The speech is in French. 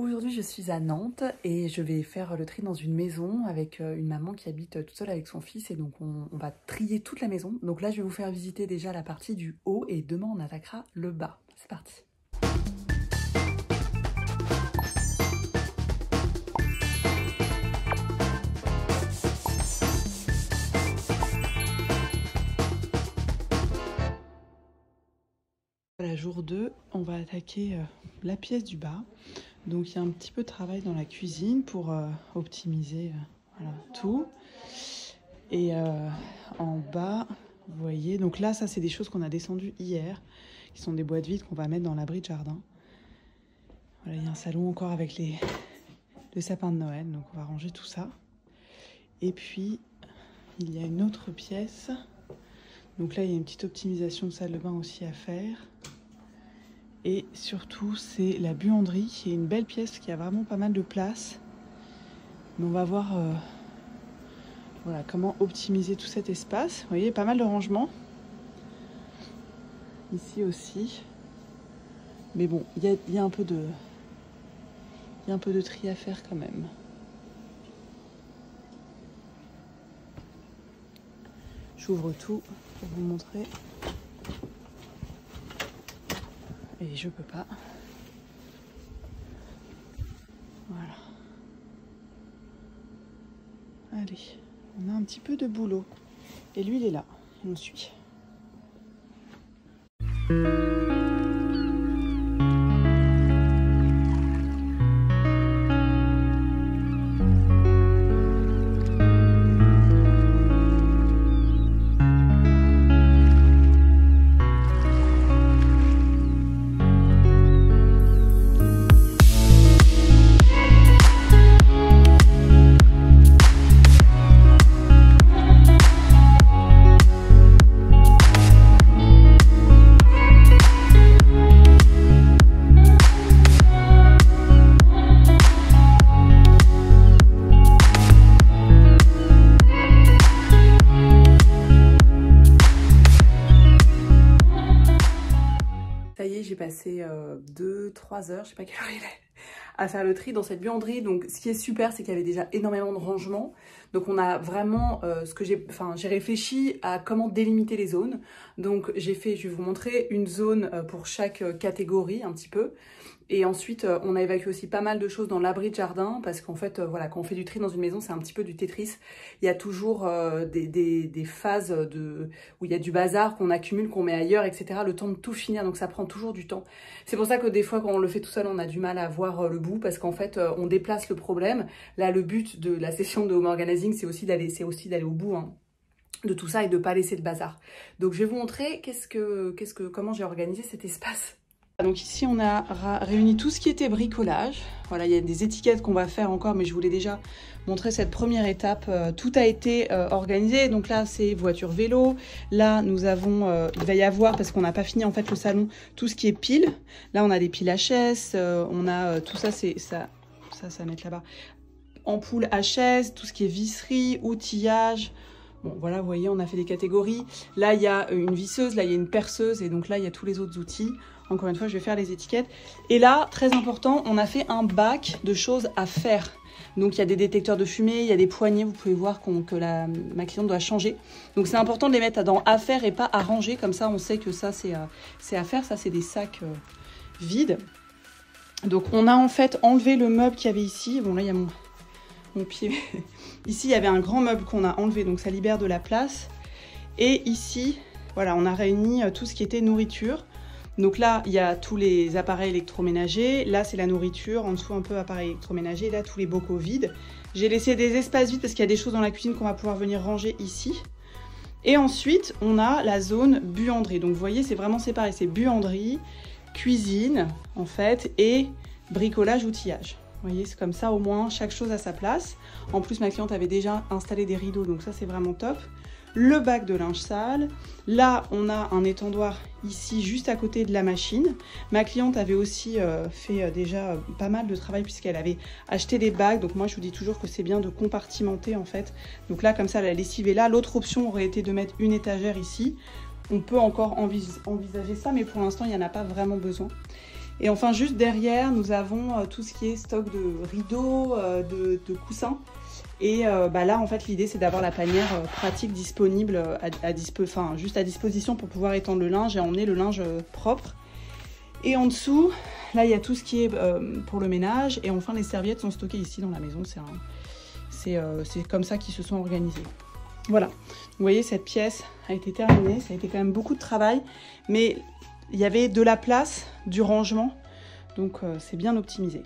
Aujourd'hui, je suis à Nantes et je vais faire le tri dans une maison avec une maman qui habite toute seule avec son fils et donc on va trier toute la maison. Donc là, je vais vous faire visiter déjà la partie du haut et demain, on attaquera le bas. C'est parti. Voilà, jour 2, on va attaquer la pièce du bas. Donc il y a un petit peu de travail dans la cuisine pour optimiser voilà, tout. Et en bas, vous voyez, donc là, ça c'est des choses qu'on a descendues hier, qui sont des boîtes vides qu'on va mettre dans l'abri de jardin. Voilà, il y a un salon encore avec le sapin de Noël, donc on va ranger tout ça. Et puis, il y a une autre pièce. Donc là, il y a une petite optimisation de salle de bain aussi à faire. Et surtout, c'est la buanderie, qui est une belle pièce qui a vraiment pas mal de place. Mais on va voir voilà, comment optimiser tout cet espace. Vous voyez, pas mal de rangements. Ici aussi. Mais bon, il y a un peu de tri à faire quand même. J'ouvre tout pour vous montrer. Et je peux pas. Voilà. Allez, on a un petit peu de boulot. Et lui, il est là. Il nous suit. J'ai passé 2-3 heures, je sais pas quelle heure il est, à faire le tri dans cette buanderie. Donc ce qui est super, c'est qu'il y avait déjà énormément de rangements. Donc on a vraiment j'ai réfléchi à comment délimiter les zones. Donc j'ai fait, je vais vous montrer, une zone pour chaque catégorie un petit peu. Et ensuite, on a évacué aussi pas mal de choses dans l'abri de jardin parce qu'en fait, voilà, quand on fait du tri dans une maison, c'est un petit peu du Tetris. Il y a toujours des phases où il y a du bazar qu'on accumule, qu'on met ailleurs, etc. Le temps de tout finir, donc ça prend toujours du temps. C'est pour ça que des fois, quand on le fait tout seul, on a du mal à voir le bout parce qu'en fait, on déplace le problème. Là, le but de la session de home organizing, c'est aussi d'aller au bout, hein, de tout ça et de pas laisser de bazar. Donc, je vais vous montrer comment j'ai organisé cet espace. Donc ici, on a réuni tout ce qui était bricolage. Voilà, il y a des étiquettes qu'on va faire encore, mais je voulais déjà montrer cette première étape. Tout a été organisé. Donc là, c'est voiture vélo. Là, nous avons, il va y avoir, parce qu'on n'a pas fini en fait le salon, tout ce qui est piles. Là, on a des piles HS. On a tout ça, c'est ça va mettre là-bas. Ampoule HS, tout ce qui est visserie, outillage. Bon, voilà, vous voyez, on a fait des catégories. Là, il y a une visseuse, là, il y a une perceuse, et donc là, il y a tous les autres outils. Encore une fois, je vais faire les étiquettes. Et là, très important, on a fait un bac de choses à faire. Donc, il y a des détecteurs de fumée, il y a des poignées, vous pouvez voir que ma cliente doit changer. Donc, c'est important de les mettre dans à faire et pas à ranger. Comme ça, on sait que ça, c'est à faire. Ça, c'est des sacs vides. Donc, on a en fait enlevé le meuble qu'il y avait ici. Bon, là, il y a mon pied. Ici, il y avait un grand meuble qu'on a enlevé, donc ça libère de la place. Et ici, voilà, on a réuni tout ce qui était nourriture. Donc là, il y a tous les appareils électroménagers. Là, c'est la nourriture. En dessous, un peu appareil électroménager. Là, tous les bocaux vides. J'ai laissé des espaces vides parce qu'il y a des choses dans la cuisine qu'on va pouvoir venir ranger ici. Et ensuite, on a la zone buanderie. Donc, vous voyez, c'est vraiment séparé. C'est buanderie, cuisine, en fait, et bricolage, outillage. Vous voyez, c'est comme ça, au moins, chaque chose à sa place. En plus, ma cliente avait déjà installé des rideaux, donc ça, c'est vraiment top. Le bac de linge sale. Là, on a un étendoir ici, juste à côté de la machine. Ma cliente avait aussi fait déjà pas mal de travail puisqu'elle avait acheté des bacs. Donc moi, je vous dis toujours que c'est bien de compartimenter, en fait. Donc là, comme ça, la lessive est là. L'autre option aurait été de mettre une étagère ici. On peut encore envisager ça, mais pour l'instant, il n'y en a pas vraiment besoin. Et enfin, juste derrière, nous avons tout ce qui est stock de rideaux, de coussins. Et là, en fait, l'idée, c'est d'avoir la panière pratique disponible, juste à disposition pour pouvoir étendre le linge et emmener le linge propre. Et en dessous, là, il y a tout ce qui est pour le ménage. Et enfin, les serviettes sont stockées ici dans la maison. C'est comme ça qu'ils se sont organisés. Voilà. Vous voyez, cette pièce a été terminée. Ça a été quand même beaucoup de travail. Mais il y avait de la place, du rangement. Donc, c'est bien optimisé.